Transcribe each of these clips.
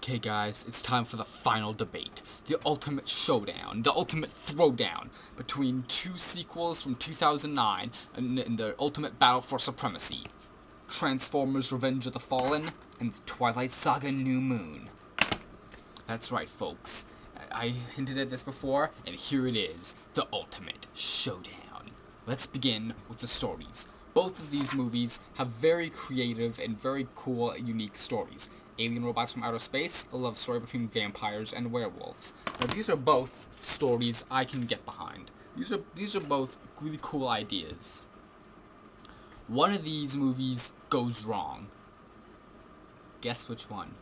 Okay guys, it's time for the final debate. The ultimate showdown, the ultimate throwdown between two sequels from 2009 in the ultimate battle for supremacy. Transformers Revenge of the Fallen and the Twilight Saga New Moon. That's right folks, I hinted at this before, and here it is, the ultimate showdown. Let's begin with the stories. Both of these movies have very creative and very cool, unique stories. Alien Robots from Outer Space, a love story between vampires and werewolves. Now these are both stories I can get behind. These are both really cool ideas. One of these movies goes wrong. Guess which one?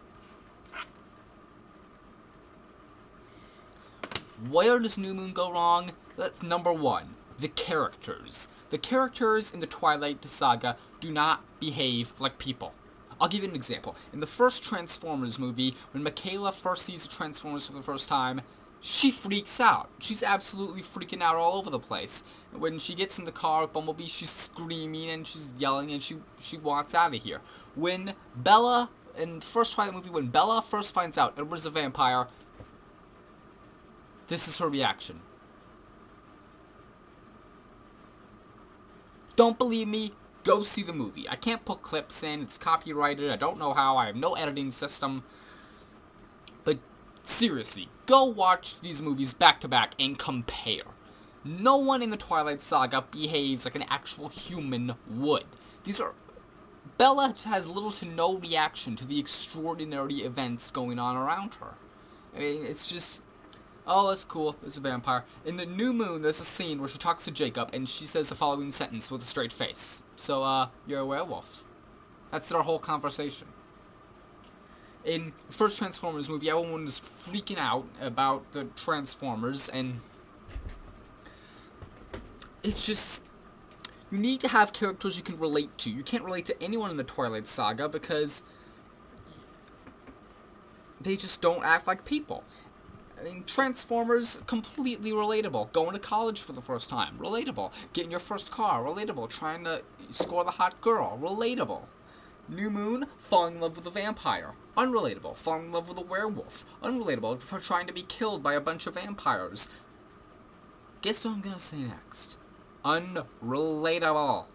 Where does New Moon go wrong? That's number one. The characters. The characters in the Twilight Saga do not behave like people. I'll give you an example. In the first Transformers movie, when Michaela first sees the Transformers for the first time, she freaks out. She's absolutely freaking out all over the place. When she gets in the car with Bumblebee, she's screaming and she's yelling and she walks out of here. When Bella, in the first Twilight movie, when Bella first finds out Edward's a vampire, this is her reaction. Don't believe me? Go see the movie. I can't put clips in. It's copyrighted. I don't know how. I have no editing system. But seriously, go watch these movies back to back and compare. No one in the Twilight Saga behaves like an actual human would. Bella has little to no reaction to the extraordinary events going on around her. I mean, it's just... oh, that's cool. It's a vampire. In the New Moon, there's a scene where she talks to Jacob, and she says the following sentence with a straight face. So, you're a werewolf. That's their whole conversation. In the first Transformers movie, everyone was freaking out about the Transformers, and... it's just... you need to have characters you can relate to. You can't relate to anyone in the Twilight Saga, because... they just don't act like people. I mean, Transformers, completely relatable. Going to college for the first time, relatable. Getting your first car, relatable. Trying to score the hot girl, relatable. New Moon, falling in love with a vampire, unrelatable. Falling in love with a werewolf, unrelatable. For trying to be killed by a bunch of vampires. Guess what I'm gonna say next? Unrelatable.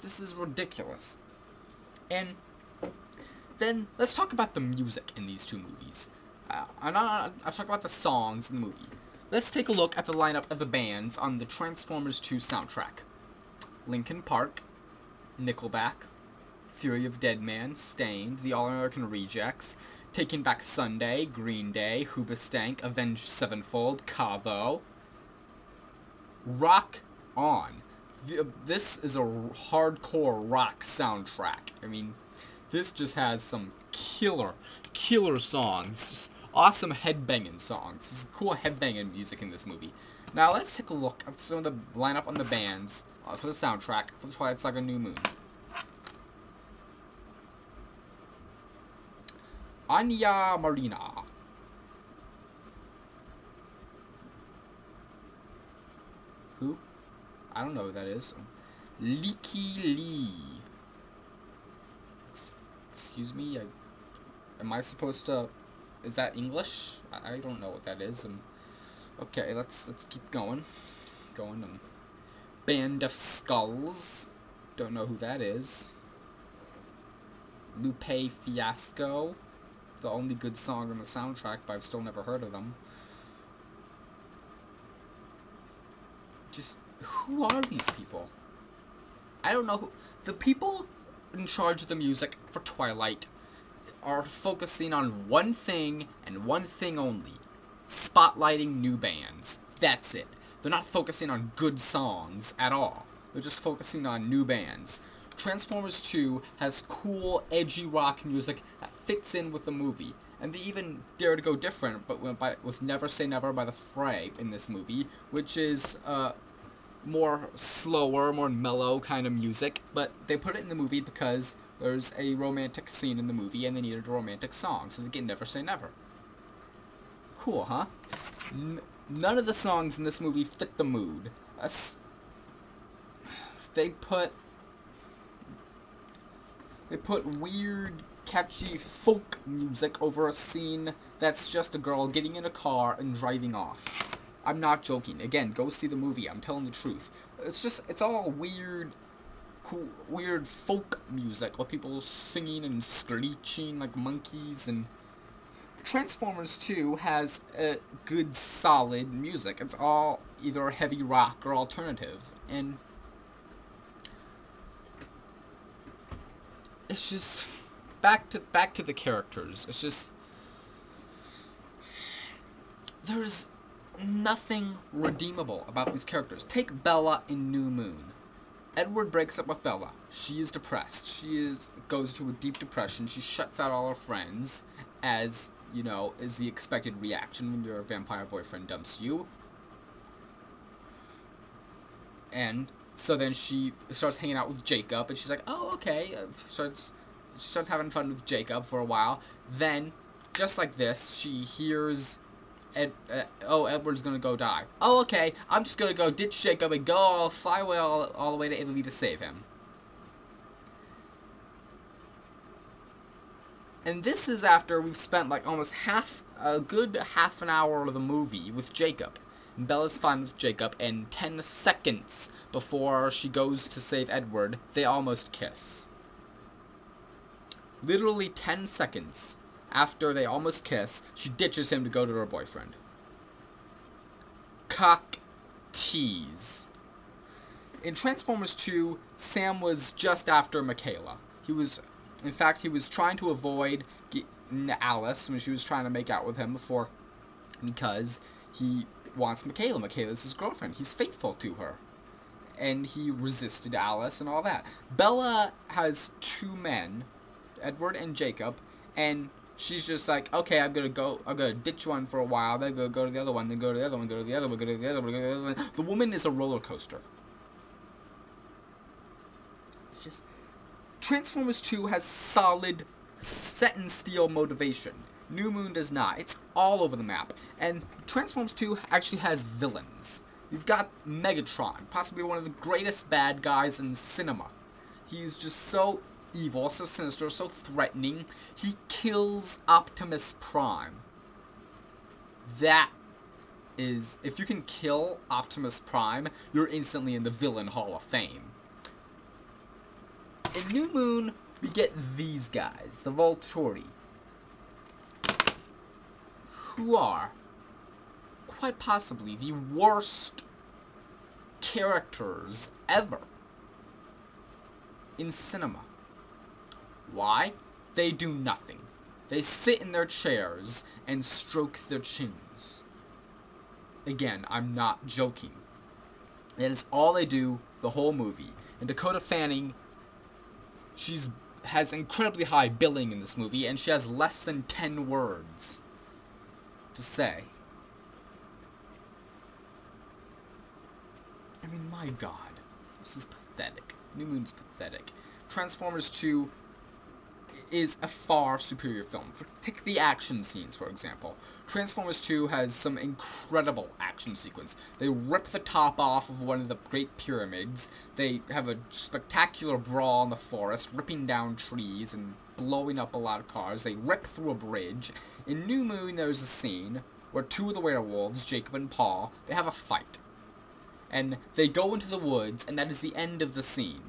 This is ridiculous. And then, let's talk about the music in these two movies. I'll talk about the songs in the movie. Let's take a look at the lineup of the bands on the Transformers 2 soundtrack. Linkin Park, Nickelback, Theory of Deadman, Staind, The All-American Rejects, Taking Back Sunday, Green Day, Hoobastank, Avenged Sevenfold, Cavo. Rock On. This is a hardcore rock soundtrack. I mean, this just has some killer songs. Just awesome headbanging songs. This is cool headbanging music in this movie. Now let's take a look at some of the lineup on the bands for the soundtrack for the Twilight Saga New Moon. Anya Marina. Who? I don't know who that is. Leaky Lee. Excuse me, am I supposed to... is that English? I don't know what that is. Okay, let's keep going. Band of Skulls. Don't know who that is. Lupe Fiasco. The only good song on the soundtrack, but I've still never heard of them. Just, who are these people? I don't know who... the people in charge of the music for Twilight are focusing on one thing and one thing only. Spotlighting new bands. That's it. They're not focusing on good songs at all. They're just focusing on new bands. Transformers 2 has cool, edgy rock music that fits in with the movie. And they even dare to go different, but with Never Say Never by The Fray in this movie, which is more slower, more mellow kind of music. But they put it in the movie because there's a romantic scene in the movie, and they needed a romantic song, so they get Never Say Never. Cool, huh? None of the songs in this movie fit the mood. They put weird catchy folk music over a scene that's just a girl getting in a car and driving off. I'm not joking. Again, go see the movie. I'm telling the truth. It's all weird, cool, weird folk music with people singing and screeching like monkeys. And Transformers 2 has a good, solid music. It's all either heavy rock or alternative, and it's just back to the characters. It's just there's nothing redeemable about these characters. Take Bella in New Moon. Edward breaks up with Bella. She is depressed. She goes to a deep depression. She shuts out all her friends, as you know, is the expected reaction when your vampire boyfriend dumps you. And so then she starts hanging out with Jacob, and she's like, oh, okay. She starts having fun with Jacob for a while. Then, just like this, she hears, Edward's gonna go die. Oh, okay, I'm just gonna go ditch Jacob and fly away all the way to Italy to save him. And this is after we've spent like almost a good half an hour of the movie with Jacob. And Bella's fine with Jacob, and 10 seconds before she goes to save Edward, they almost kiss. Literally 10 seconds after they almost kiss, she ditches him to go to her boyfriend. Cock tease. In Transformers 2, Sam was just after Michaela. In fact, he was trying to avoid Alice when she was trying to make out with him because he wants Michaela. Michaela's his girlfriend. He's faithful to her. And he resisted Alice and all that. Bella has 2 men, Edward and Jacob, and she's just like, okay, I'm gonna ditch one for a while, then go to the other one, then go to the other one, go to the other one, go to the other one, go to the other one. The woman is a roller coaster. It's just Transformers 2 has solid, set-in-steel motivation. New Moon does not. It's all over the map. And Transformers 2 actually has villains. You've got Megatron, possibly one of the greatest bad guys in cinema. He's just so evil, so sinister, so threatening. He kills Optimus Prime. That is, if you can kill Optimus Prime, you're instantly in the Villain Hall of Fame. In New Moon, we get these guys, the Volturi, who are quite possibly the worst characters ever in cinema. Why? They do nothing. They sit in their chairs and stroke their chins. Again, I'm not joking. That is all they do the whole movie. And Dakota Fanning, has incredibly high billing in this movie, and she has less than 10 words to say. I mean, my god. This is pathetic. New Moon's pathetic. Transformers 2 is a far superior film. Take the action scenes, for example. Transformers 2 has some incredible action sequence. They rip the top off of one of the Great Pyramids. They have a spectacular brawl in the forest, ripping down trees and blowing up a lot of cars. They rip through a bridge. In New Moon, there's a scene where 2 of the werewolves, Jacob and Paul, they have a fight. And they go into the woods, and that is the end of the scene.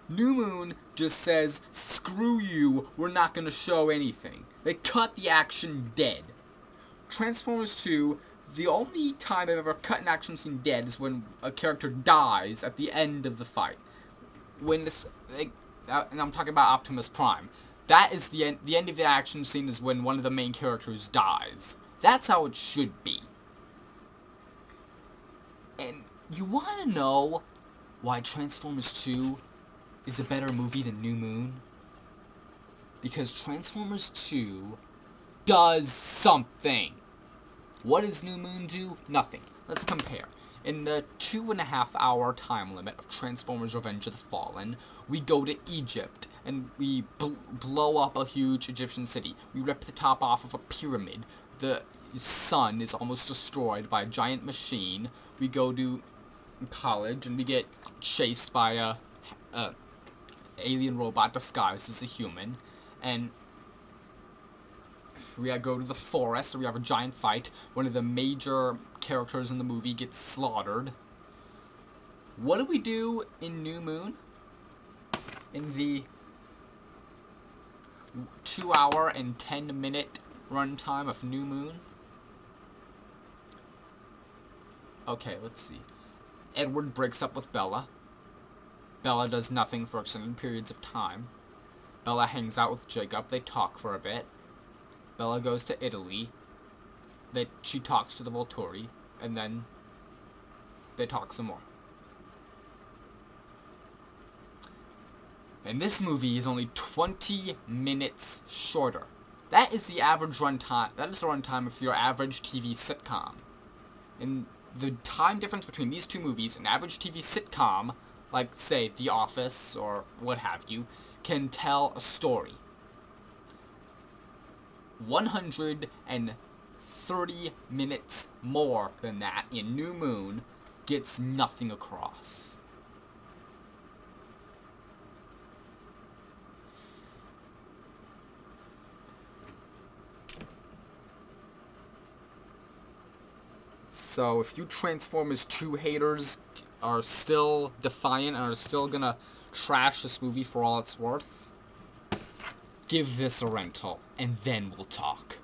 New Moon just says, screw you, we're not going to show anything. They cut the action dead. Transformers 2, the only time I've ever cut an action scene dead is when a character dies at the end of the fight. And I'm talking about Optimus Prime. That is the end of the action scene is when one of the main characters dies. That's how it should be. And you want to know why Transformers 2 is a better movie than New Moon? Because Transformers 2 does something. What does New Moon do? Nothing. Let's compare. In the 2.5-hour time limit of Transformers Revenge of the Fallen, we go to Egypt, and we blow up a huge Egyptian city. We rip the top off of a pyramid. The sun is almost destroyed by a giant machine. We go to college, and we get chased by a alien robot disguised as a human, and we go to the forest, we have a giant fight. One of the major characters in the movie gets slaughtered. What do we do in New Moon? In the 2-hour and 10-minute runtime of New Moon? Okay, let's see. Edward breaks up with Bella. Bella does nothing for extended periods of time. Bella hangs out with Jacob. They talk for a bit. Bella goes to Italy. She talks to the Volturi, and then they talk some more. And this movie is only 20 minutes shorter. That is the average runtime. That is the runtime of your average TV sitcom. And the time difference between these two movies, an average TV sitcom, like, say, The Office or what have you, can tell a story. 130 minutes more than that in New Moon gets nothing across. So if you Transformers 2 haters are still defiant and are still gonna trash this movie for all it's worth, give this a rental, and then we'll talk.